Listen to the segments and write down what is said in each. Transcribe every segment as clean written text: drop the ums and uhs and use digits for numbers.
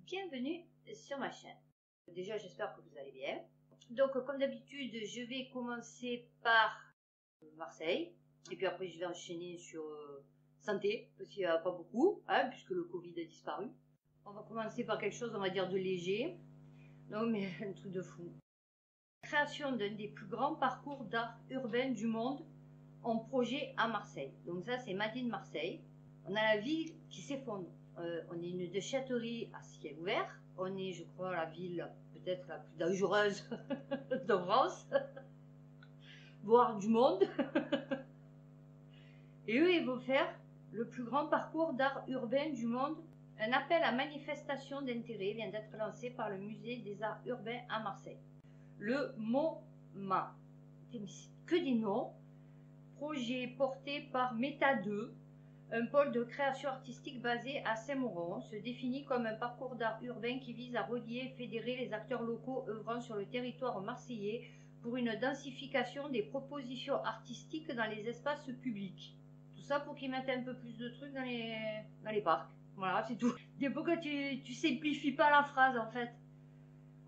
bienvenue sur ma chaîne. Déjà, j'espère que vous allez bien. Donc, comme d'habitude, je vais commencer par Marseille. Et puis après, je vais enchaîner sur santé, parce qu'il n'y a pas beaucoup, hein, puisque le Covid a disparu. On va commencer par quelque chose, on va dire, de léger. Non, mais un truc de fou. Création d'un des plus grands parcours d'art urbain du monde en projet à Marseille. Donc ça, c'est Made in Marseille. On a la ville qui s'effondre. On est une déchetterie à ciel ouvert. On est, je crois, la ville peut-être la plus dangereuse de France, voire du monde. Et eux, ils vont faire le plus grand parcours d'art urbain du monde. Un appel à manifestation d'intérêt vient d'être lancé par le musée des arts urbains à Marseille. Le MoMA. C'est que des noms. Projet porté par Meta 2, un pôle de création artistique basé à Saint-Mauron, se définit comme un parcours d'art urbain qui vise à relier et fédérer les acteurs locaux œuvrant sur le territoire marseillais pour une densification des propositions artistiques dans les espaces publics. Tout ça pour qu'ils mettent un peu plus de trucs dans les parcs. Voilà, c'est tout. Pourquoi tu simplifies pas la phrase en fait?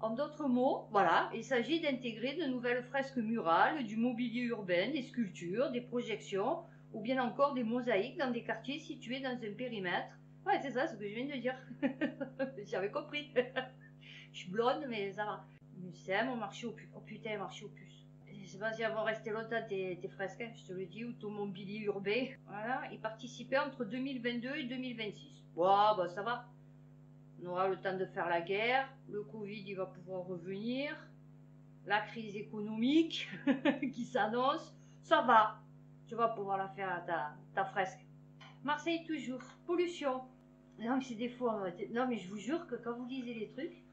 En d'autres mots, voilà, il s'agit d'intégrer de nouvelles fresques murales, du mobilier urbain, des sculptures, des projections, ou bien encore des mosaïques dans des quartiers situés dans un périmètre. Ouais, c'est ça ce que je viens de dire. J'avais compris. Je suis blonde, mais ça va. Mucem, au marché aux puces. Oh putain, marché aux puces. Je sais pas si elles vont rester longtemps tes fresques, hein, je te le dis, ou ton mobilier urbain. Voilà, ils participaient entre 2022 et 2026. Wow, bah ça va. On aura le temps de faire la guerre, le Covid il va pouvoir revenir, la crise économique qui s'annonce, ça va, tu vas pouvoir la faire à ta fresque. Marseille toujours, pollution. Non mais c'est des fois, non mais je vous jure que quand vous lisez les trucs,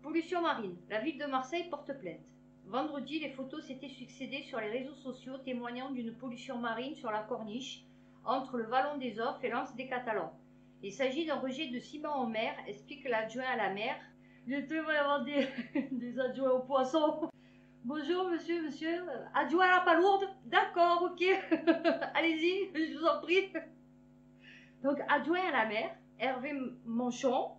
pollution marine, la ville de Marseille porte plainte. Vendredi, les photos s'étaient succédées sur les réseaux sociaux témoignant d'une pollution marine sur la corniche entre le Vallon des Offres et l'Anse des Catalans. Il s'agit d'un rejet de ciment en mer, explique l'adjoint à la mer. Il va y avoir des adjoints aux poissons. Bonjour monsieur, adjoint à la palourde. D'accord, ok. Allez-y, je vous en prie. Donc adjoint à la mer, Hervé Manchon,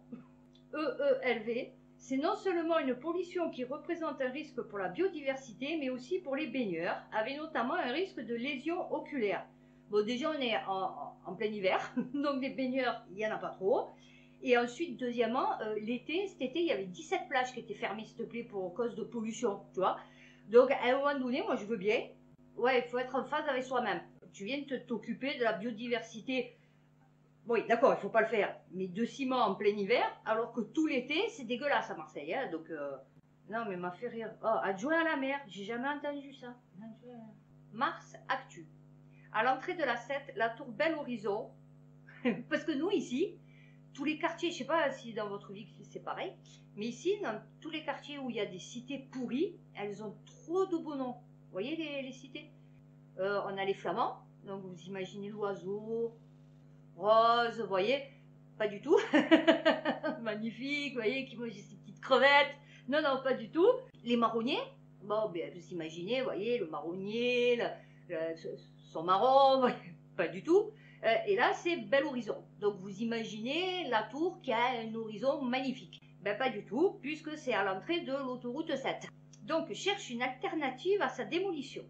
EELV, c'est non seulement une pollution qui représente un risque pour la biodiversité, mais aussi pour les baigneurs, avec notamment un risque de lésions oculaires. Bon, déjà, on est en plein hiver, donc des baigneurs, il n'y en a pas trop. Et ensuite, deuxièmement, cet été, il y avait 17 plages qui étaient fermées, s'il te plaît, pour cause de pollution, tu vois. Donc, à un moment donné, moi, je veux bien. Ouais, il faut être en phase avec soi-même. Tu viens de t'occuper de la biodiversité. Oui, d'accord, il ne faut pas le faire. Mais de ciment en plein hiver, alors que tout l'été, c'est dégueulasse à Marseille. Hein, donc, non, mais m'a fait rire. Oh, adjoint à la mer, j'ai jamais entendu ça. Mars Actu. À l'entrée de la 7, la tour Bel Horizon, parce que nous ici, tous les quartiers, je ne sais pas si dans votre ville c'est pareil, mais ici, dans tous les quartiers où il y a des cités pourries, elles ont trop de beaux noms. Vous voyez les cités? On a les Flamands, donc vous imaginez l'oiseau, rose, vous voyez? Pas du tout. Magnifique, vous voyez, qui mange ces petites crevettes. Non, non, pas du tout. Les marronniers, bon, ben, vous imaginez, vous voyez, le marronnier, son marron, pas du tout. Et là, c'est Bel Horizon. Donc, vous imaginez la tour qui a un horizon magnifique. Ben, pas du tout, puisque c'est à l'entrée de l'autoroute 7. Donc, cherche une alternative à sa démolition.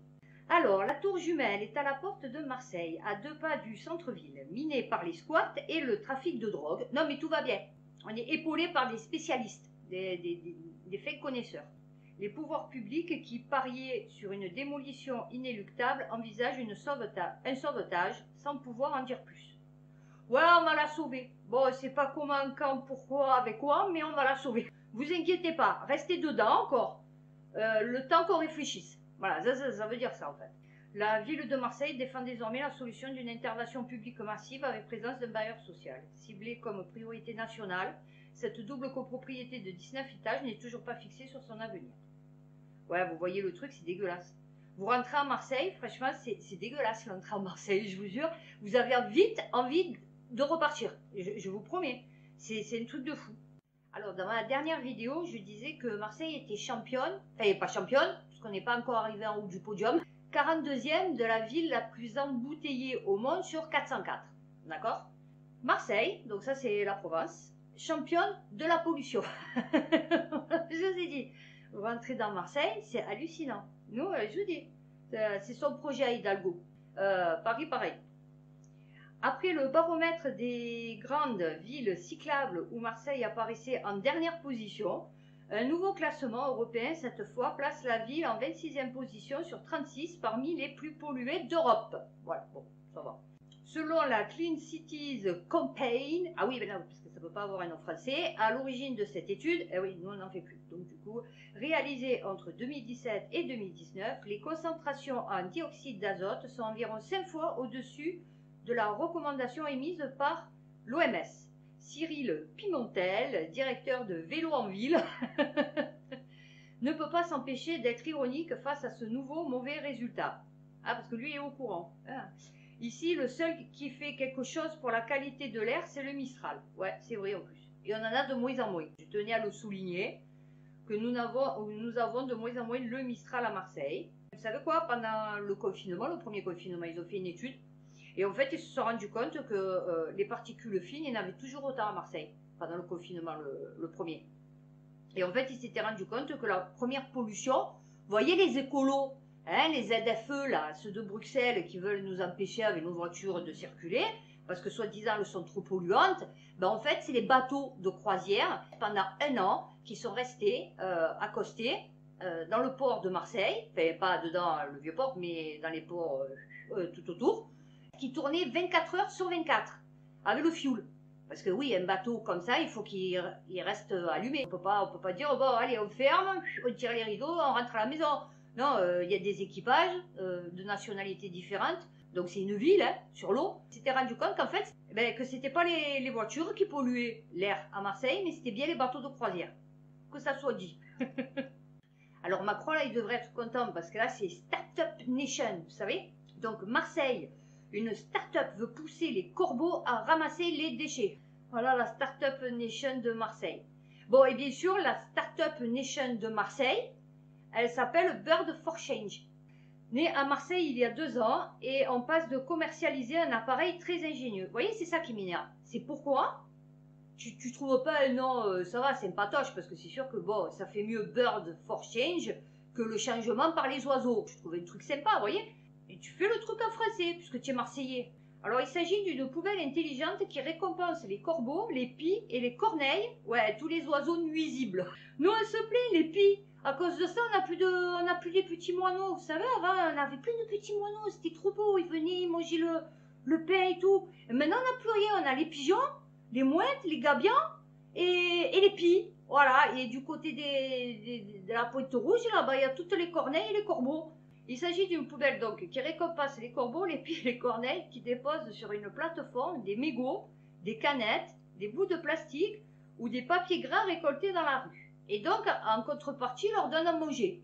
Alors, la tour jumelle est à la porte de Marseille, à 2 pas du centre-ville, minée par les squats et le trafic de drogue. Non, mais tout va bien. On est épaulé par des spécialistes, des faits connaisseurs. Les pouvoirs publics qui pariaient sur une démolition inéluctable envisagent un sauvetage sans pouvoir en dire plus. Ouais, on va la sauver. Bon, c'est pas comment, quand, pourquoi, avec quoi, mais on va la sauver. Vous inquiétez pas, restez dedans encore, le temps qu'on réfléchisse. Voilà, ça veut dire ça en fait. La ville de Marseille défend désormais la solution d'une intervention publique massive avec présence d'un bailleur social. Ciblée comme priorité nationale, cette double copropriété de 19 étages n'est toujours pas fixée sur son avenir. Ouais, vous voyez le truc, c'est dégueulasse. Vous rentrez à Marseille, franchement, c'est dégueulasse l'entrée à Marseille, je vous jure. vous avez vite envie de repartir. Je vous promets. C'est un truc de fou. Alors, dans ma dernière vidéo, je disais que Marseille était championne, enfin, pas championne, parce qu'on n'est pas encore arrivé en haut du podium, 42e de la ville la plus embouteillée au monde sur 404. D'accord? Marseille, donc ça c'est la Provence, championne de la pollution. Je vous ai dit, vous rentrez dans Marseille, c'est hallucinant. Nous, je vous dis, c'est son projet à Hidalgo. Paris, pareil. Après le baromètre des grandes villes cyclables où Marseille apparaissait en dernière position, un nouveau classement européen, cette fois, place la ville en 26e position sur 36 parmi les plus polluées d'Europe. Voilà, bon, ça va. Selon la Clean Cities Campaign, ah oui, ben là, parce que ça ne peut pas avoir un nom français, à l'origine de cette étude, eh oui, nous on n'en fait plus. Donc du coup, réalisée entre 2017 et 2019, les concentrations en dioxyde d'azote sont environ 5 fois au-dessus de la recommandation émise par l'OMS. Cyril Pimentel, directeur de Vélo en Ville, ne peut pas s'empêcher d'être ironique face à ce nouveau mauvais résultat. Ah, parce que lui est au courant. Ah. Ici, le seul qui fait quelque chose pour la qualité de l'air, c'est le Mistral. Ouais, c'est vrai en plus. Et on en a de moins en moins. Je tenais à le souligner, que nous avons de moins en moins le Mistral à Marseille. Vous savez quoi? Pendant le confinement, le premier confinement, ils ont fait une étude. Et en fait, ils se sont rendus compte que les particules fines, il y en avait toujours autant à Marseille, pendant le confinement, le premier. Et en fait, ils s'étaient rendus compte que la première pollution, vous voyez les écolos, hein, les ZFE, là, ceux de Bruxelles qui veulent nous empêcher avec nos voitures de circuler, parce que soi-disant elles sont trop polluantes, ben en fait, c'est les bateaux de croisière, pendant 1 an, qui sont restés accostés dans le port de Marseille, enfin pas dedans le vieux port, mais dans les ports tout autour, qui tournait 24 heures sur 24 avec le fioul. Parce que oui, un bateau comme ça, il faut qu'il reste allumé. On peut pas dire, bon, allez, on ferme, on tire les rideaux, on rentre à la maison. Non, il y a des équipages de nationalités différentes. Donc c'est une ville, hein, sur l'eau. On s'était rendu compte qu'en fait, que c'était pas les voitures qui polluaient l'air à Marseille, mais c'était bien les bateaux de croisière. Que ça soit dit. Alors Macron, là, il devrait être content parce que là, c'est Startup Nation, vous savez. Donc Marseille, une start-up veut pousser les corbeaux à ramasser les déchets. Voilà la Startup Nation de Marseille. Bon, et bien sûr, la Startup Nation de Marseille, elle s'appelle Bird for Change. Née à Marseille il y a 2 ans, et on passe de commercialiser un appareil très ingénieux. Vous voyez, c'est ça qui m'énerve. C'est pourquoi tu trouves pas un nom, ça va, c'est un patoche, parce que c'est sûr que bon, ça fait mieux Bird for Change que le changement par les oiseaux. Je trouvais un truc sympa, vous voyez. Et tu fais le truc en français, puisque tu es marseillais. Alors, il s'agit d'une poubelle intelligente qui récompense les corbeaux, les pies et les corneilles. Ouais, tous les oiseaux nuisibles. Nous, on se plaint, les pies. À cause de ça, on n'a plus les petits moineaux. Vous savez, avant, on avait plein de petits moineaux. C'était trop beau. Ils venaient manger le pain et tout. Et maintenant, on n'a plus rien. On a les pigeons, les mouettes, les gabions et les pies. Voilà. Et du côté de la Pointe-Rouge, là-bas, il y a toutes les corneilles et les corbeaux. Il s'agit d'une poubelle donc qui récompense les corbeaux, les pies et les corneilles qui déposent sur une plateforme des mégots, des canettes, des bouts de plastique ou des papiers gras récoltés dans la rue. Et donc, en contrepartie, leur donne à manger.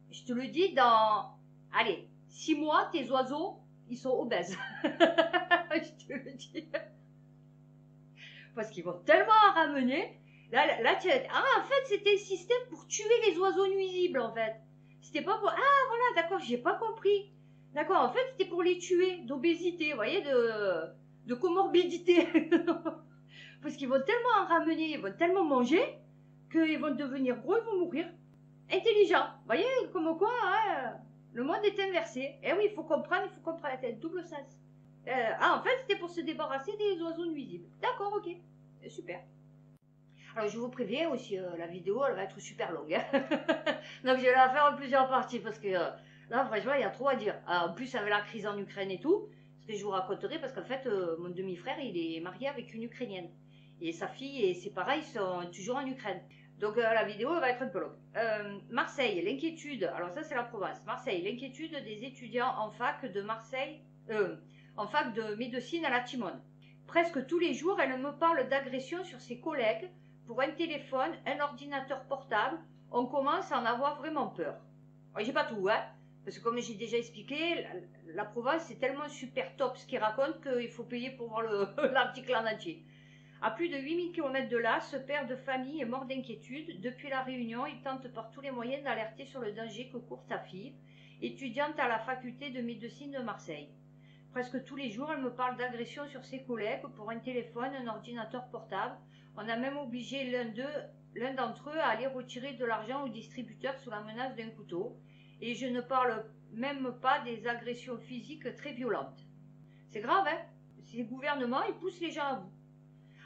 Je te le dis, dans, allez, 6 mois, tes oiseaux, ils sont obèses. Je te le dis. Parce qu'ils vont tellement en ramener. Là en fait, c'était un système pour tuer les oiseaux nuisibles, en fait. C'était pas pour... Ah, voilà, d'accord, j'ai pas compris. D'accord, en fait, c'était pour les tuer d'obésité, vous voyez, de comorbidité. Parce qu'ils vont tellement en ramener, ils vont tellement manger, qu'ils vont devenir gros, ils vont mourir. Intelligents. Vous voyez, comme quoi, hein, le monde est inversé. Eh oui, il faut comprendre, c'est un double sens. En fait, c'était pour se débarrasser des oiseaux nuisibles. D'accord, ok. Super. Alors, je vous préviens aussi, la vidéo, elle va être super longue. Hein. Donc, je vais la faire en plusieurs parties parce que là, franchement, il y a trop à dire. En plus, avec la crise en Ukraine et tout, ce que je vous raconterai, parce qu'en fait, mon demi-frère, il est marié avec une Ukrainienne. Et sa fille et ses parents, ils sont toujours en Ukraine. Donc, la vidéo elle va être un peu longue. Marseille, l'inquiétude. Alors, ça, c'est la province. Marseille, l'inquiétude des étudiants en fac de Marseille, en fac de médecine à la Timone. Presque tous les jours, elle me parle d'agression sur ses collègues. Pour un téléphone, un ordinateur portable, on commence à en avoir vraiment peur. J'ai pas tout, hein, parce que comme j'ai déjà expliqué, la Provence c'est tellement super top ce qu'il raconte qu'il faut payer pour voir l'article en entier. À plus de 8000 km de là, ce père de famille est mort d'inquiétude. Depuis la Réunion, il tente par tous les moyens d'alerter sur le danger que court sa fille, étudiante à la faculté de médecine de Marseille. Presque tous les jours, elle me parle d'agression sur ses collègues pour un téléphone, un ordinateur portable. On a même obligé l'un d'entre eux à aller retirer de l'argent au distributeur sous la menace d'un couteau. Et je ne parle même pas des agressions physiques très violentes. C'est grave, hein? Ces gouvernements, ils poussent les gens à bout.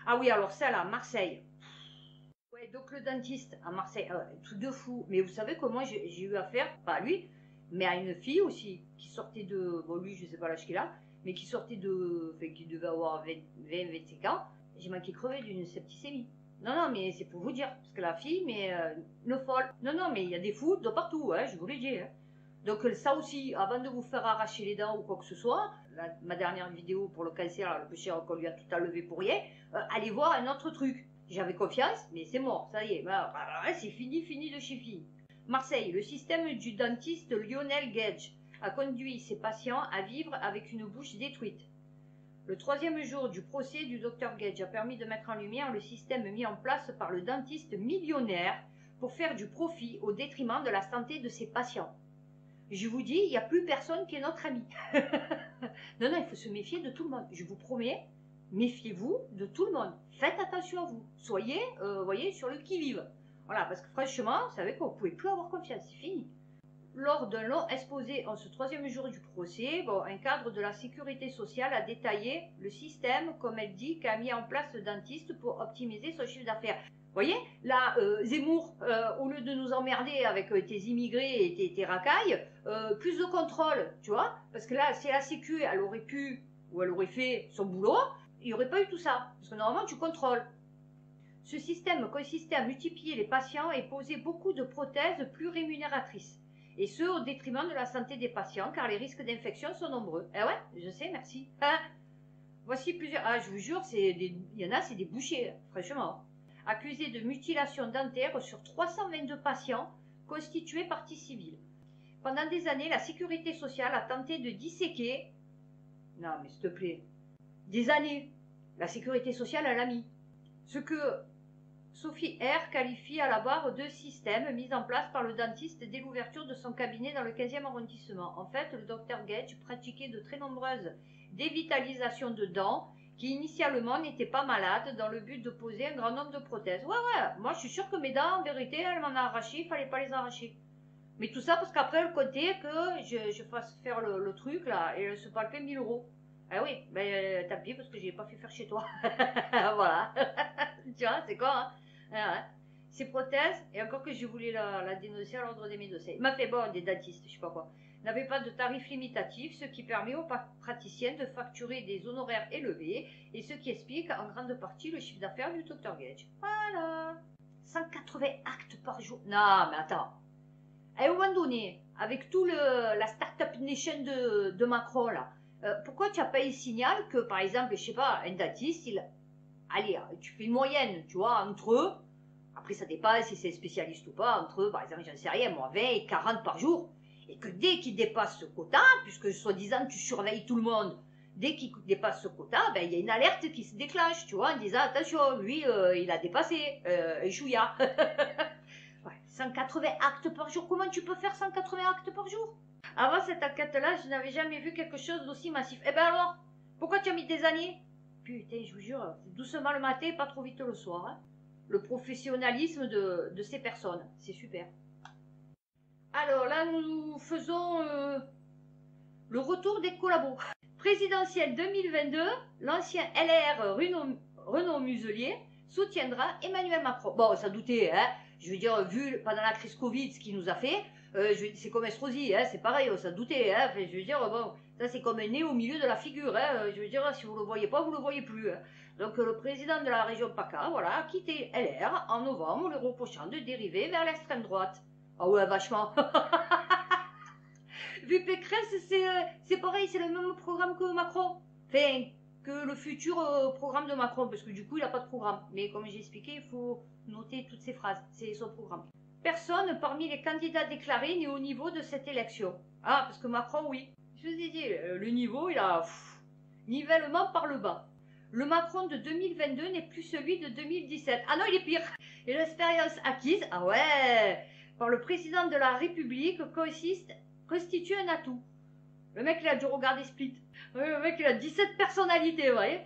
Ah oui, alors ça là, Marseille. Ouais, donc le dentiste à Marseille, tout de fou. Mais vous savez comment j'ai eu affaire, pas à lui, mais à une fille aussi, qui sortait de, bon lui je sais pas l'âge qu'il a, mais qui sortait de, enfin qui devait avoir 25 ans. J'ai manqué crever d'une septicémie. Non, non, mais c'est pour vous dire, parce que la fille, mais une folle. Non, non, mais il y a des fous de partout, hein, je vous l'ai dit. Hein. Donc ça aussi, avant de vous faire arracher les dents ou quoi que ce soit, ma dernière vidéo pour le cancer, le péché qu'on lui a tout enlevé pour rien, allez voir un autre truc. J'avais confiance, mais c'est mort, ça y est, c'est fini de chez fille. Marseille, le système du dentiste Lionel Gage a conduit ses patients à vivre avec une bouche détruite. Le 3e jour du procès du Dr Gage a permis de mettre en lumière le système mis en place par le dentiste millionnaire pour faire du profit au détriment de la santé de ses patients. Je vous dis, il n'y a plus personne qui est notre ami. Non, non, il faut se méfier de tout le monde. Je vous promets, méfiez-vous de tout le monde. Faites attention à vous. Soyez, voyez, sur le qui-vive. Voilà, parce que franchement, vous savez quoi, vous ne pouvez plus avoir confiance, c'est fini. Lors d'un long exposé en ce 3e jour du procès, un cadre de la sécurité sociale a détaillé le système, comme elle dit, qu'a mis en place le dentiste pour optimiser son chiffre d'affaires. Vous voyez, là, Zemmour, au lieu de nous emmerder avec tes immigrés et tes racailles, plus de contrôle, tu vois, parce que là, si la Sécu, elle aurait pu, ou elle aurait fait son boulot, il n'y aurait pas eu tout ça, parce que normalement, tu contrôles. Ce système consistait à multiplier les patients et poser beaucoup de prothèses plus rémunératrices. Et ce, au détriment de la santé des patients, car les risques d'infection sont nombreux. Eh ouais, je sais, merci. Hein, voici plusieurs... Ah, je vous jure, il y en a, c'est des bouchers, franchement. Accusés de mutilation dentaire sur 322 patients constitués partie civile. Pendant des années, la sécurité sociale a tenté de disséquer... Non, mais s'il te plaît. Des années. La sécurité sociale, elle a mis. Ce que Sophie R. qualifie à la barre de système mis en place par le dentiste dès l'ouverture de son cabinet dans le 15e arrondissement. En fait, le Dr Gage pratiquait de très nombreuses dévitalisations de dents qui initialement n'étaient pas malades dans le but de poser un grand nombre de prothèses. Ouais, moi je suis sûre que mes dents, en vérité, elles m'en ont arraché, il fallait pas les arracher. Mais tout ça parce qu'après elle comptait que je fasse faire le truc là et elle se palpait 1000 €. Ah oui, ben tant pis parce que je n'ai pas fait faire chez toi. Voilà. Tu vois, c'est quoi, hein? Ouais. Ces prothèses, et encore que je voulais la dénoncer à l'ordre des médecins, il m'a fait des dentistes, je sais pas quoi, n'avaient pas de tarif limitatif, ce qui permet aux praticiens de facturer des honoraires élevés, et ce qui explique en grande partie le chiffre d'affaires du Dr Gage. Voilà. 180 actes par jour. Non, mais attends. À un moment donné, avec tout la Startup Nation de Macron, là, pourquoi tu n'as pas un signal que, par exemple, je sais pas, un dentiste, allez, tu fais une moyenne, tu vois, entre eux, après ça dépend si c'est spécialiste ou pas, entre eux, par exemple, j'en sais rien, moi, 20 et 40 par jour, et que dès qu'il dépasse ce quota, puisque soi-disant tu surveilles tout le monde, dès qu'il dépasse ce quota, ben il y a une alerte qui se déclenche, tu vois, en disant attention, lui, il a dépassé, chouïa. Ouais, 180 actes par jour, comment tu peux faire 180 actes par jour? Avant cette enquête-là, je n'avais jamais vu quelque chose d'aussi massif. Eh ben alors, pourquoi tu as mis des années? Putain, je vous jure, c'est doucement le matin, pas trop vite le soir. Hein. Le professionnalisme de ces personnes, c'est super. Alors là, nous faisons le retour des collabos. Présidentielle 2022, l'ancien LR Renaud Muselier soutiendra Emmanuel Macron. Bon, ça doutait, hein. Je veux dire, vu pendant la crise Covid ce qu'il nous a fait, c'est comme Estrosi, hein, c'est pareil, ça doutait. Hein. Enfin, je veux dire, bon, ça c'est comme un nez au milieu de la figure. Hein. Je veux dire, si vous ne le voyez pas, vous ne le voyez plus. Hein. Donc le président de la région PACA, voilà, a quitté LR en novembre, le reprochant de dériver vers l'extrême droite. Ah ouais, vachement. Vu Pécresse, c'est pareil, c'est le même programme que Macron. Enfin, que le futur programme de Macron, parce que du coup, il n'a pas de programme. Mais comme j'ai expliqué, il faut noter toutes ces phrases, c'est son programme. Personne parmi les candidats déclarés n'est au niveau de cette élection. Ah, parce que Macron, oui. Je vous ai dit, le niveau, il a nivellement par le bas. Le Macron de 2022 n'est plus celui de 2017. Ah non, il est pire. Et l'expérience acquise, ah ouais, par le président de la République constitue un atout. Le mec, il a dû regarder Split. Le mec, il a 17 personnalités, vous voyez.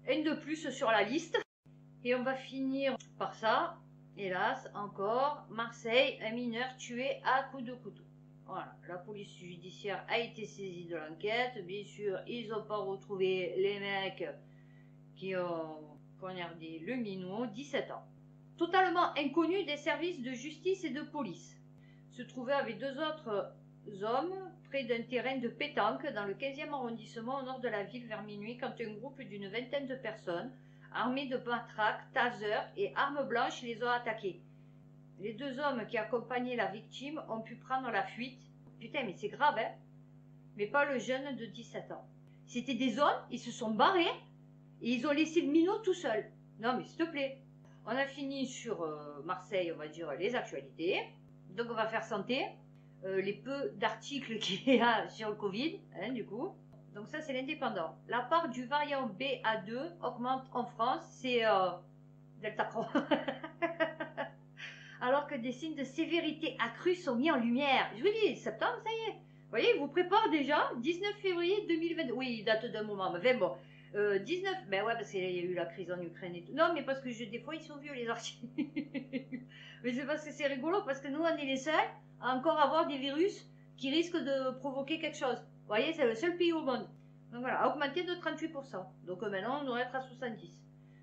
Une de plus sur la liste. Et on va finir par ça. Hélas, encore, Marseille, un mineur tué à coups de couteau. Voilà, la police judiciaire a été saisie de l'enquête. Bien sûr, ils n'ont pas retrouvé les mecs qui ont poignardé le minot, 17 ans. Totalement inconnu des services de justice et de police. Se trouvait avec 2 autres hommes près d'un terrain de pétanque dans le 15e arrondissement au nord de la ville vers minuit quand un groupe d'une vingtaine de personnes armés de matraques, tasers et armes blanches les ont attaqués. Les 2 hommes qui accompagnaient la victime ont pu prendre la fuite. Putain, mais c'est grave, hein? Mais pas le jeune de 17 ans. C'était des hommes, ils se sont barrés et ils ont laissé le minot tout seul. Non, mais s'il te plaît. On a fini sur Marseille, on va dire, les actualités. Donc, on va faire santé. Les peu d'articles qu'il y a sur le Covid, hein, du coup. Donc, ça, c'est l'indépendant. La part du variant BA2 augmente en France, c'est Delta Cron. Alors que des signes de sévérité accrue sont mis en lumière. Je vous dis, septembre, ça y est. Vous voyez, il vous prépare déjà, 19 février 2020. Oui, il date d'un moment, mais bon. 19, ben ouais, parce qu'il y a eu la crise en Ukraine et tout. Non, mais parce que des fois, ils sont vieux, les articles. Mais c'est parce que c'est rigolo, parce que nous, on est les seuls à encore avoir des virus qui risquent de provoquer quelque chose. Vous voyez, c'est le seul pays au monde. Donc voilà, a augmenté de 38%. Donc maintenant, on devrait être à 70.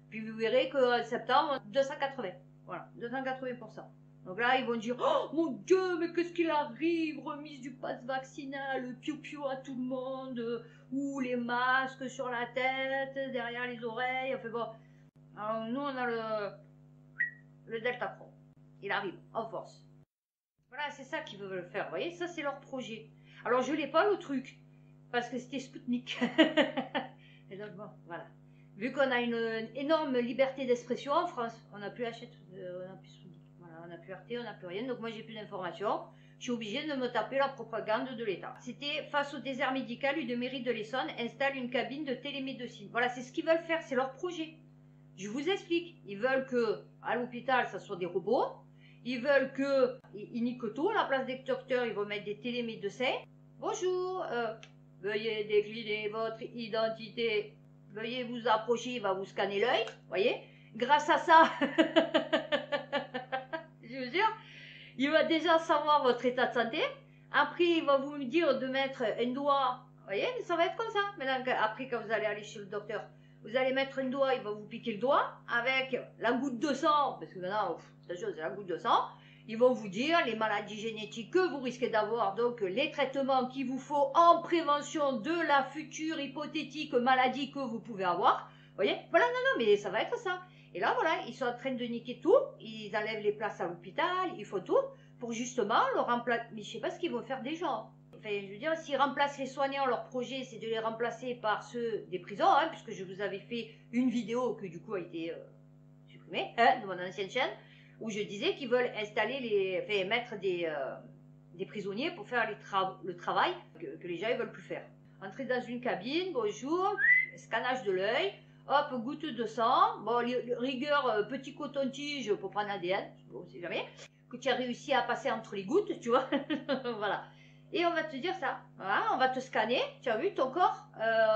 Puis vous verrez qu'en septembre, 280. Voilà, 280%. Donc là, ils vont dire, oh mon Dieu, mais qu'est-ce qu'il arrive, remise du pass vaccinal, piou-piou à tout le monde, ou les masques sur la tête, derrière les oreilles, enfin bon. Alors nous, on a le Delta Pro. Il arrive, en force. Voilà, c'est ça qu'ils veulent faire, vous voyez, ça c'est leur projet. Alors je l'ai pas le truc, parce que c'était Sputnik. Et donc bon, voilà. Vu qu'on a une énorme liberté d'expression en France, on n'a plus Hachette, on n'a plus Sputnik. Voilà, on n'a plus RT, on n'a plus rien, donc moi j'ai plus d'informations. Je suis obligée de me taper la propagande de l'État. C'était face au désert médical, une mairie de l'Essonne installe une cabine de télémédecine. Voilà, c'est ce qu'ils veulent faire, c'est leur projet. Je vous explique. Ils veulent que à l'hôpital, ça soit des robots. Ils veulent que ils niquent tout. À la place des docteurs, ils vont mettre des télémédecins. Bonjour, veuillez décliner votre identité. Veuillez vous approcher, il va vous scanner l'œil. Voyez. Grâce à ça, je vous jure, il va déjà savoir votre état de santé. Après, il va vous dire de mettre un doigt. Vous voyez, ça va être comme ça. Maintenant, après, quand vous allez aller chez le docteur, vous allez mettre un doigt, il va vous piquer le doigt avec la goutte de sang. Parce que maintenant, c'est la goutte de sang. Ils vont vous dire les maladies génétiques que vous risquez d'avoir, donc les traitements qu'il vous faut en prévention de la future hypothétique maladie que vous pouvez avoir. Vous voyez, voilà, non, mais ça va être ça. Et là, voilà, ils sont en train de niquer tout. Ils enlèvent les places à l'hôpital, ils font tout pour justement le remplacer. Mais je sais pas ce qu'ils vont faire des gens. Enfin, je veux dire, s'ils remplacent les soignants, leur projet, c'est de les remplacer par ceux des prisons, hein, puisque je vous avais fait une vidéo qui, du coup, a été supprimée, de mon ancienne chaîne, où je disais qu'ils veulent installer mettre des prisonniers pour faire le travail que les gens ne veulent plus faire. Entrer dans une cabine, bonjour, scannage de l'œil, hop, goutte de sang, bon, rigueur, petit coton-tige pour prendre l'ADN, bon, c'est jamais, que tu as réussi à passer entre les gouttes, tu vois, voilà. Et on va te dire ça, voilà, on va te scanner, tu as vu ton corps,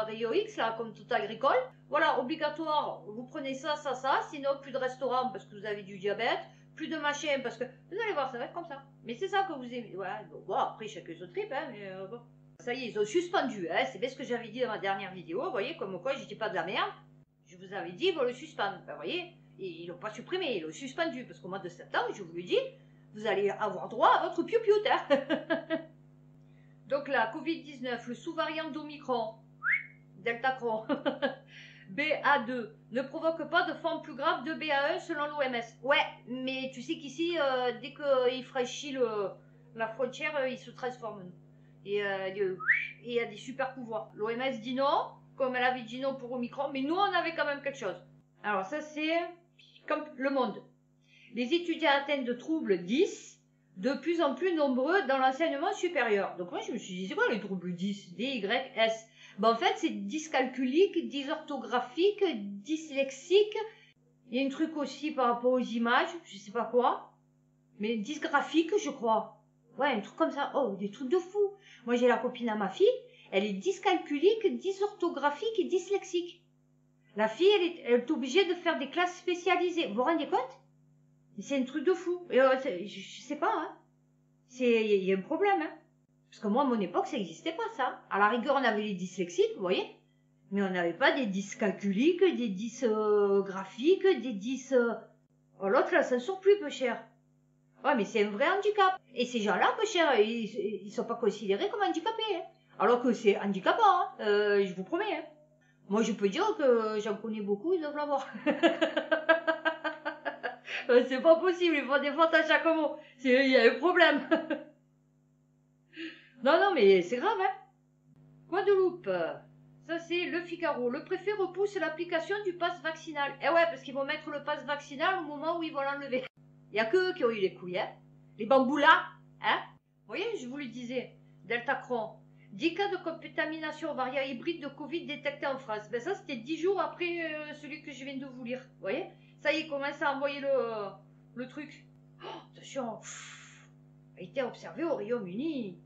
Rayon X, là, comme tout agricole. Voilà, obligatoire, vous prenez ça, ça, ça, sinon plus de restaurant parce que vous avez du diabète, plus de machin parce que, vous allez voir, ça va être comme ça. Mais c'est ça que vous aimez, voilà, bon, après chacun se tripe, hein, mais bon. Ça y est, ils ont suspendu, hein, c'est bien ce que j'avais dit dans ma dernière vidéo, vous voyez, comme quoi j'étais pas de la merde. Je vous avais dit, ils vont le suspendre, ben, vous voyez, ils l'ont pas supprimé, ils l'ont suspendu, parce qu'au mois de septembre, je vous l'ai dit, vous allez avoir droit à votre piou-piou, hein. Donc la Covid-19, le sous-variant d'Omicron, Delta Cron, BA2, ne provoque pas de forme plus grave de BA1 selon l'OMS. Ouais, mais tu sais qu'ici, dès qu'il franchit la frontière, il se transforme. Et il y a des super pouvoirs. L'OMS dit non, comme elle avait dit non pour Omicron, mais nous, on avait quand même quelque chose. Alors ça, c'est comme le monde. Les étudiants atteints de troubles 10, de plus en plus nombreux dans l'enseignement supérieur. Donc moi, je me suis dit, c'est quoi les troubles 10 D, Y, S? Ben, en fait, c'est dyscalculique, dysorthographique, dyslexique. Il y a un truc aussi par rapport aux images, je sais pas quoi. Mais dysgraphique, je crois. Ouais, un truc comme ça. Oh, des trucs de fou. Moi, j'ai la copine à ma fille. elle est dyscalculique, dysorthographique et dyslexique. La fille, elle est obligée de faire des classes spécialisées. Vous vous rendez compte? C'est un truc de fou. Et, je sais pas, hein. Il y a un problème, hein. Parce que moi, à mon époque, ça n'existait pas, ça. À la rigueur, on avait les dyslexiques, vous voyez. Mais on n'avait pas des dyscalculiques, des dysgraphiques, des dys... Oh, l'autre, là, ça ne sort plus, peu cher. Ouais, mais c'est un vrai handicap. Et ces gens-là, peu cher, ils sont pas considérés comme handicapés, hein. Alors que c'est handicapant, hein. Je vous promets, hein. Moi, je peux dire que j'en connais beaucoup, ils doivent l'avoir. C'est pas possible, ils font des fautes à chaque mot. Il y a un problème. Non, mais c'est grave, hein. Guadeloupe. Ça, c'est le Figaro. Le préfet repousse l'application du pass vaccinal. Eh ouais, parce qu'ils vont mettre le pass vaccinal au moment où ils vont l'enlever. Il n'y a que eux qui ont eu les couilles, hein. Les bamboulas, hein. Vous voyez, je vous le disais. Deltacron. 10 cas de contamination au variant hybride de Covid détectés en France. Ben ça, c'était 10 jours après celui que je viens de vous lire. Vous voyez? Ça y est, il commence à envoyer le truc. Oh, attention. A été observé au Royaume-Uni.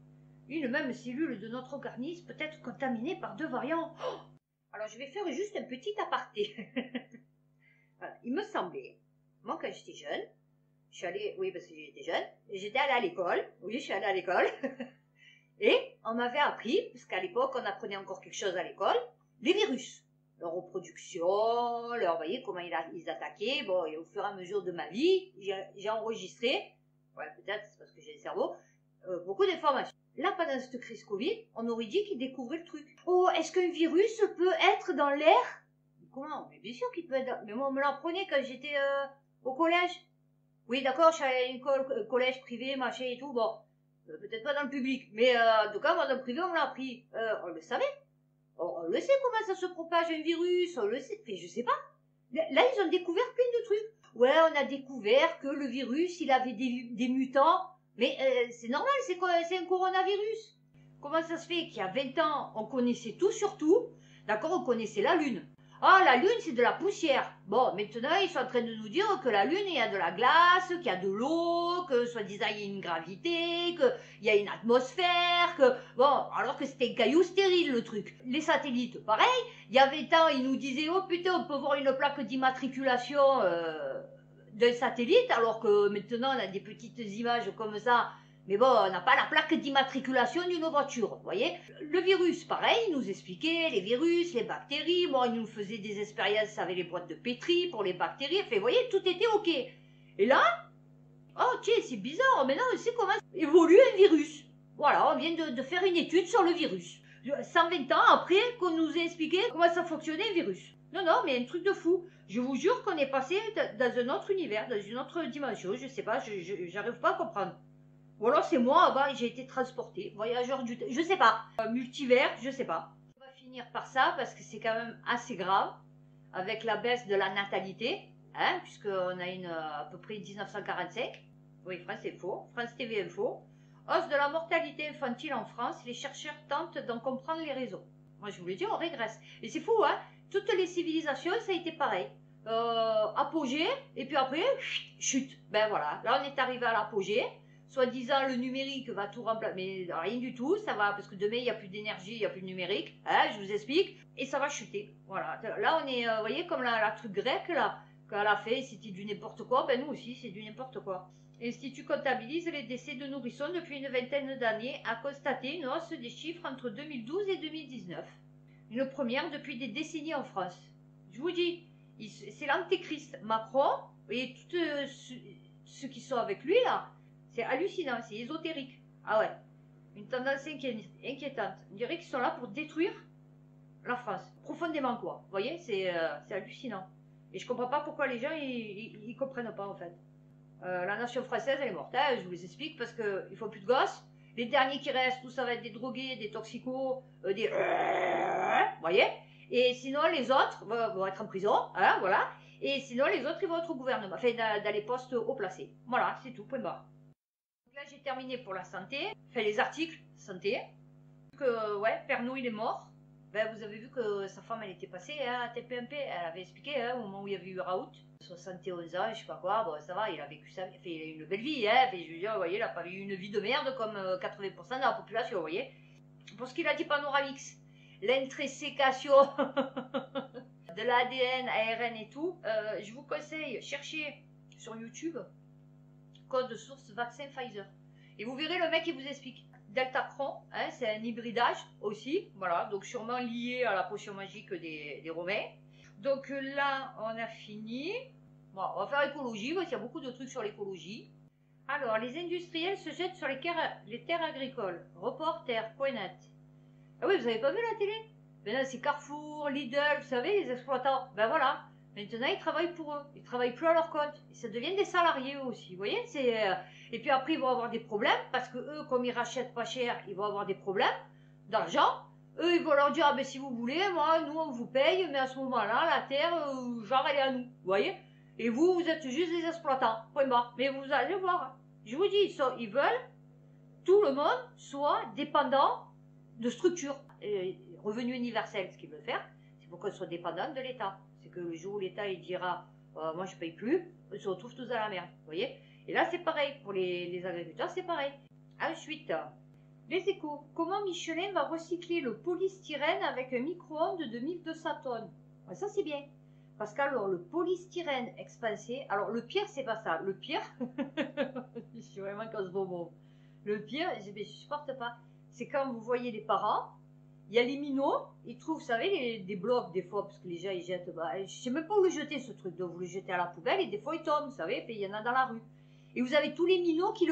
Une même cellule de notre organisme peut être contaminée par 2 variants. Oh, alors, je vais faire juste un petit aparté. Voilà, il me semblait, moi, quand j'étais jeune, je suis allée, oui, parce que j'étais jeune, j'étais allée à l'école. Oui, je suis allée à l'école. Et on m'avait appris, parce qu'à l'époque, on apprenait encore quelque chose à l'école, les virus. Leur reproduction, vous voyez, comment ils attaquaient. Bon, et au fur et à mesure de ma vie, j'ai enregistré, ouais, peut-être, c'est parce que j'ai le cerveau, beaucoup d'informations. Là, pendant cette crise Covid, on aurait dit qu'ils découvraient le truc. Oh, est-ce qu'un virus peut être dans l'air? Comment? Mais bien sûr qu'il peut être dans... Mais moi, on me l'apprenait quand j'étais au collège. Oui, d'accord, je suis allée à l'école, collège privé, machin et tout, bon. Peut-être pas dans le public, mais en tout cas, moi, dans le privé, on me l'a appris. On le savait. On le sait comment ça se propage un virus, on le sait. Mais je sais pas. Là, ils ont découvert plein de trucs. Ouais, on a découvert que le virus, il avait des mutants. Mais c'est normal, c'est un coronavirus. Comment ça se fait qu'il y a 20 ans, on connaissait tout sur tout. D'accord, on connaissait la Lune. Ah, la Lune, c'est de la poussière. Bon, maintenant, ils sont en train de nous dire que la Lune, il y a de la glace, qu'il y a de l'eau, que soi-disant, il y a une gravité, qu'il y a une atmosphère, que... Bon, alors que c'était un caillou stérile, le truc. Les satellites, pareil. Il y a 20 ans, ils nous disaient, oh putain, on peut voir une plaque d'immatriculation d'un satellite, alors que maintenant, on a des petites images comme ça. Mais bon, on n'a pas la plaque d'immatriculation d'une voiture, vous voyez. Le virus, pareil, il nous expliquait les virus, les bactéries. Bon, il nous faisait des expériences avec les boîtes de pétri pour les bactéries. Enfin, vous voyez, tout était OK. Et là, oh tiens, c'est bizarre, maintenant on sait comment évolue un virus. Voilà, on vient de faire une étude sur le virus. 120 ans après qu'on nous ait expliqué comment ça fonctionnait un virus. Non, mais un truc de fou. Je vous jure qu'on est passé dans un autre univers, dans une autre dimension. Je sais pas, j'arrive pas à comprendre. Ou alors c'est moi, bah, j'ai été transporté, voyageur du temps, je sais pas, multivers, je sais pas. On va finir par ça parce que c'est quand même assez grave, avec la baisse de la natalité, hein, puisqu'on a à peu près 1945, oui, France Info, France TV Info, hausse de la mortalité infantile en France, les chercheurs tentent d'en comprendre les raisons. Moi je vous l'ai dit, on régresse. Et c'est fou, hein, toutes les civilisations, ça a été pareil. Apogée, et puis après, chute. Ben voilà, là on est arrivé à l'apogée. Soi-disant, le numérique va tout remplacer, mais rien du tout, ça va, parce que demain, il n'y a plus d'énergie, il n'y a plus de numérique, hein, je vous explique, et ça va chuter, voilà. Là, on est, vous voyez, comme la truc grecque, là, qu'elle a fait, c'était du n'importe quoi, ben nous aussi, c'est du n'importe quoi. L'Institut comptabilise les décès de nourrissons depuis une vingtaine d'années, a constaté une hausse des chiffres entre 2012 et 2019. Une première depuis des décennies en France. Je vous dis, c'est l'antéchrist. Macron, vous voyez, tous ceux qui sont avec lui, là, c'est hallucinant, c'est ésotérique. Ah ouais, une tendance inquiétante. On dirait qu'ils sont là pour détruire la France, profondément quoi. Vous voyez, c'est hallucinant. Et je comprends pas pourquoi les gens, ils comprennent pas en fait. La nation française, elle est morte, hein, je vous les explique, parce qu'il faut plus de gosses. Les derniers qui restent, tout ça va être des drogués, des toxicos, des... Vous voyez. Et sinon, les autres vont être en prison, hein, voilà. Et sinon, les autres, ils vont être au gouvernement, enfin, dans les postes haut placés. Voilà, c'est tout, point barre. Là, j'ai terminé pour la santé, enfin les articles santé. Que, ouais, Pernod, il est mort. Ben, vous avez vu que sa femme, elle était passée hein, à TPMP. Elle avait expliqué hein, au moment où il y avait eu Raoult. 71 ans, je sais pas quoi. Bon, ça va, il a vécu ça. Enfin, il a eu une belle vie. Hein, enfin, je veux dire, vous voyez, il n'a pas eu une vie de merde comme 80% de la population, vous voyez. pour ce qu'il a dit Panoramix, l'intrinsécation de l'ADN, ARN et tout, je vous conseille, cherchez sur YouTube code source vaccin Pfizer. Et vous verrez le mec qui vous explique. Deltacron, hein, c'est un hybridage aussi, voilà, donc sûrement lié à la potion magique des Romains. Donc là, on a fini. Bon, on va faire écologie, parce qu'il y a beaucoup de trucs sur l'écologie. Alors, les industriels se jettent sur les terres agricoles. Reporter.net. Ah oui, vous avez pas vu la télé? Ben là, c'est Carrefour, Lidl, vous savez, les exploitants. Ben voilà. Maintenant, ils travaillent pour eux. Ils travaillent plus à leur compte. Et ça devient des salariés eux aussi. Vous voyez, et puis après, ils vont avoir des problèmes parce que eux, comme ils rachètent pas cher, ils vont avoir des problèmes d'argent. Eux, ils vont leur dire, ah ben si vous voulez, moi, nous, on vous paye, mais à ce moment-là, la terre, genre, elle est à nous. Vous voyez? Et vous êtes juste des exploitants. Point barre. Mais vous allez voir. Je vous dis, ils veulent tout le monde soit dépendant de structures. Revenu universel, ce qu'ils veulent faire, c'est pour qu'on soit dépendant de l'État. C'est que le jour où l'État il dira moi je paye plus, on se retrouve tous à la merde. Vous voyez? Et là c'est pareil, pour les agriculteurs c'est pareil. Ensuite, les échos. Comment Michelin va recycler le polystyrène avec un micro-ondes de 1200 tonnes? Ça c'est bien. Parce qu'alors le polystyrène expansé, alors le pire c'est pas ça. Le pire, je suis vraiment comme ce bonbon. Le pire, je supporte pas. C'est quand vous voyez les parents. Il y a les minots, ils trouvent, vous savez, des blocs des fois, parce que les gens ils jettent, je ne sais même pas où le jeter ce truc, donc vous le jetez à la poubelle et des fois ils tombent, vous savez, puis il y en a dans la rue. Et vous avez tous les minots qui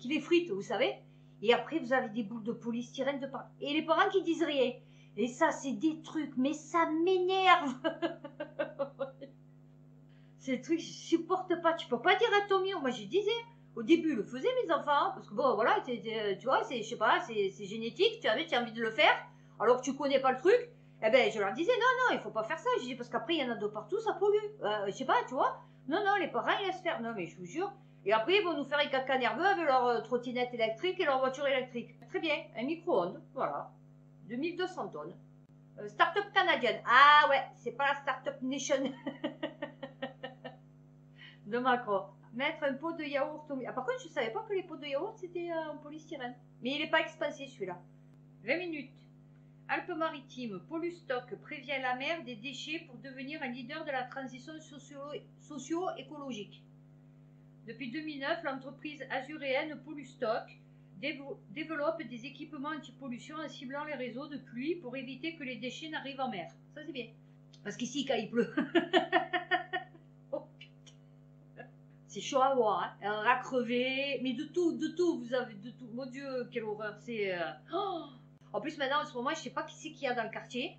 les fritent, vous savez. Et après vous avez des boules de polystyrène de partout. Et les parents qui disent rien. Et ça c'est des trucs, mais ça m'énerve. Ces trucs, je supporte pas, tu peux pas dire à ton mien, moi je disais. Au début, le faisaient mes enfants, parce que bon, voilà, tu vois, je sais pas, c'est génétique, tu as envie de le faire, alors que tu connais pas le truc, eh ben, je leur disais, non, il faut pas faire ça, je dis, parce qu'après, il y en a de partout, ça pollue, je sais pas, tu vois, non, les parents, ils laissent faire, non, mais je vous jure, et après, ils vont nous faire un caca nerveux avec leur trottinette électrique et leur voiture électrique. Très bien, un micro-ondes, voilà, de 1200 tonnes. Start-up canadienne, ah ouais, c'est pas la Start-up Nation de Macron. Mettre un pot de yaourt au milieu. Ah, par contre, je ne savais pas que les pots de yaourt, c'était en polystyrène. Mais il n'est pas expansé, celui-là. 20 minutes. Alpes-Maritimes, Polustock prévient la mer des déchets pour devenir un leader de la transition socio-écologique. Depuis 2009, l'entreprise azuréenne Polustock développe des équipements anti-pollution en ciblant les réseaux de pluie pour éviter que les déchets n'arrivent en mer. Ça, c'est bien. Parce qu'ici, quand il pleut... C'est chaud à voir, hein. Un rat crevé, mais de tout, vous avez de tout. Mon Dieu, quelle horreur, c'est... En plus, maintenant, en ce moment, je sais pas qui c'est qu'il y a dans le quartier.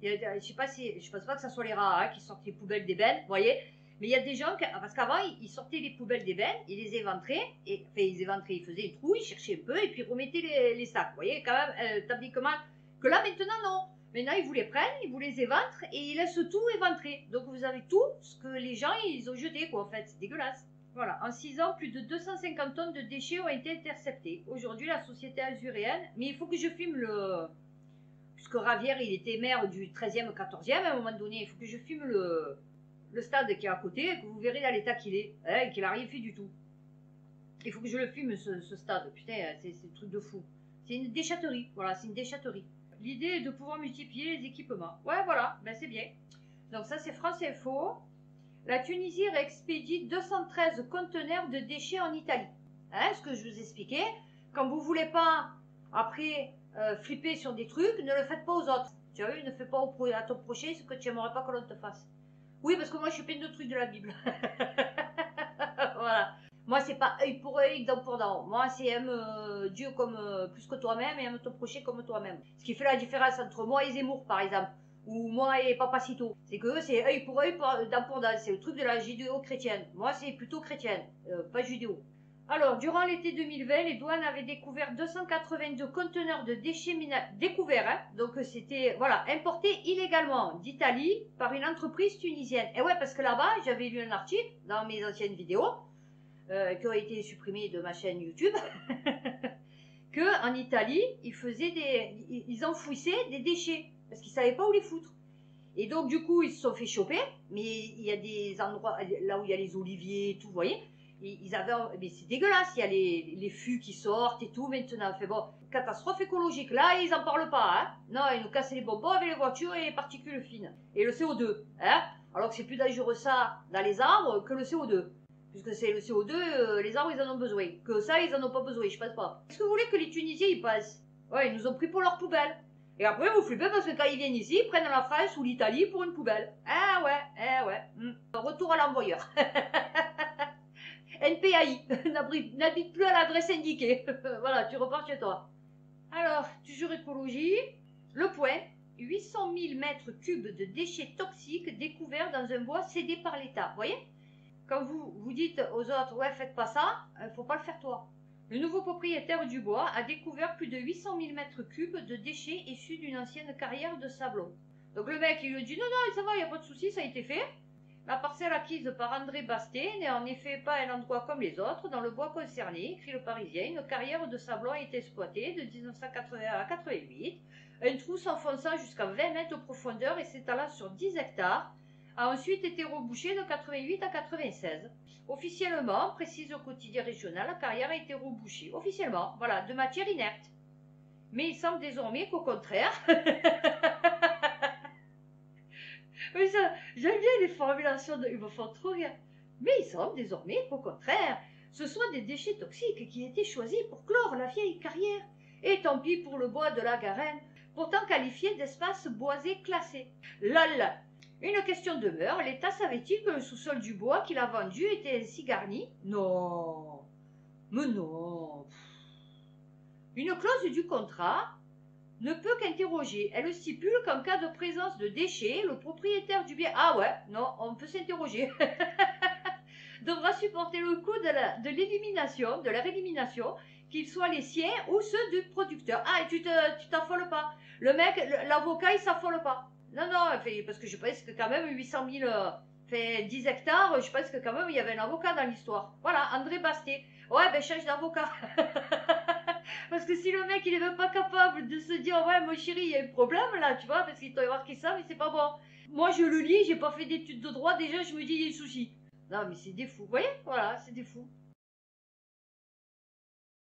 Je sais pas si, je pense pas que ce soit les rats hein, qui sortent les poubelles des bennes, vous voyez. Mais il y a des gens, parce qu'avant, ils sortaient les poubelles des bennes, ils les éventraient, ils faisaient un trou, ils cherchaient un peu, et puis ils remettaient les sacs. Vous voyez, quand même, établissement. Que là, maintenant, non. Maintenant, ils vous les prennent, ils vous les éventrent, et ils laissent tout éventrer. Donc, vous avez tout ce que les gens, ils ont jeté, quoi, en fait. C'est dégueulasse. Voilà, en 6 ans, plus de 250 tonnes de déchets ont été interceptés. Aujourd'hui, la société azuréenne, mais il faut que je filme puisque Ravière, il était maire du 13e, 14e, à un moment donné, il faut que je filme le stade qui est à côté, et que vous verrez dans l'état qu'il est, hein, qu'il n'a rien fait du tout. Il faut que je le filme, ce stade, putain, c'est un truc de fou. C'est une déchetterie, voilà, c'est une déchetterie. L'idée est de pouvoir multiplier les équipements. Ouais, voilà, ben c'est bien. Donc ça, c'est France Info. La Tunisie réexpédie 213 conteneurs de déchets en Italie. Hein, ce que je vous expliquais. Quand vous ne voulez pas, après, flipper sur des trucs, ne le faites pas aux autres. Tu vois, ne fais pas à ton prochain ce que tu n'aimerais pas que l'on te fasse. Oui, parce que moi, je suis pleine de trucs de la Bible. Voilà. Moi, c'est pas œil pour œil, dent pour dent. Moi, c'est aime Dieu comme plus que toi-même et aime ton prochain comme toi-même. Ce qui fait la différence entre moi et Zemmour, par exemple. Ou moi et Papacito. C'est que eux, c'est œil, dent pour dent. C'est le truc de la judéo-chrétienne. Moi, c'est plutôt chrétienne, pas judéo. Alors, durant l'été 2020, les douanes avaient découvert 282 conteneurs de déchets découverts. Hein. Donc, c'était, voilà, importés illégalement d'Italie par une entreprise tunisienne. Et ouais, parce que là-bas, j'avais lu un article dans mes anciennes vidéos qui ont été supprimées de ma chaîne YouTube. Que en Italie, ils enfouissaient des déchets. Parce qu'ils ne savaient pas où les foutre. Et donc, du coup, ils se sont fait choper. Mais il y a des endroits, là où il y a les oliviers et tout, vous voyez. Ils avaient, mais c'est dégueulasse, il y a les fûts qui sortent et tout maintenant. Fait bon, catastrophe écologique. Là, ils en parlent pas, hein. Non, ils nous cassent les bonbons avec les voitures et les particules fines. Et le CO2, hein. Alors que c'est plus dangereux ça dans les arbres que le CO2. Puisque c'est le CO2, les arbres ils en ont besoin. Que ça, ils en ont pas besoin, je pense pas. Est-ce que vous voulez que les Tunisiens ils passent? Ouais, ils nous ont pris pour leur poubelle. Et après, vous flippez parce que quand ils viennent ici, ils prennent la France ou l'Italie pour une poubelle. Ah ouais. Retour à l'envoyeur. NPAI, n'habite plus à l'adresse indiquée. Voilà, tu repars chez toi. Alors, toujours écologie. Le point, 800 000 mètres cubes de déchets toxiques découverts dans un bois cédé par l'État. Vous voyez? Quand vous dites aux autres, ouais, faites pas ça, faut pas le faire toi. Le nouveau propriétaire du bois a découvert plus de 800 000 mètres cubes de déchets issus d'une ancienne carrière de sablon. Donc le mec, il lui dit, non, ça va, il n'y a pas de souci, ça a été fait. La parcelle acquise par André Basté n'est en effet pas un endroit comme les autres. Dans le bois concerné, écrit le Parisien, une carrière de sablon a été exploitée de 1980 à 88. Un trou s'enfonçant jusqu'à 20 mètres de profondeur et s'étalant sur 10 hectares a ensuite été rebouché de 88 à 96. Officiellement, précise au quotidien régional, la carrière a été rebouchée. Officiellement, voilà, de matière inerte. Mais il semble désormais qu'au contraire... J'aime bien les formulations, ils me font trop rire. Mais il semble désormais qu'au contraire, ce sont des déchets toxiques qui étaient choisis pour clore la vieille carrière. Et tant pis pour le bois de la Garenne, pourtant qualifié d'espace boisé classé. Lol. Une question demeure, l'État savait-il que le sous-sol du bois qu'il a vendu était ainsi garni? Non. Mais non. Une clause du contrat ne peut qu'interroger. Elle stipule qu'en cas de présence de déchets, le propriétaire du bien... Ah ouais, non, on peut s'interroger. Devra supporter le coût de l'élimination, de leur élimination, qu'ils soient les siens ou ceux du producteur. Ah, et tu t'affoles pas. Le mec, l'avocat, il s'affole pas. Non, parce que je pense que quand même 800 000, 10 hectares, je pense que quand même il y avait un avocat dans l'histoire. Voilà, André Basté. Ouais, ben change d'avocat. Parce que si le mec il est même pas capable de se dire ouais mon chéri il y a un problème là tu vois parce qu'il doit y avoir qui ça mais c'est pas bon. Moi je le lis, j'ai pas fait d'études de droit déjà je me dis il y a un souci. Non mais c'est des fous, vous voyez voilà c'est des fous.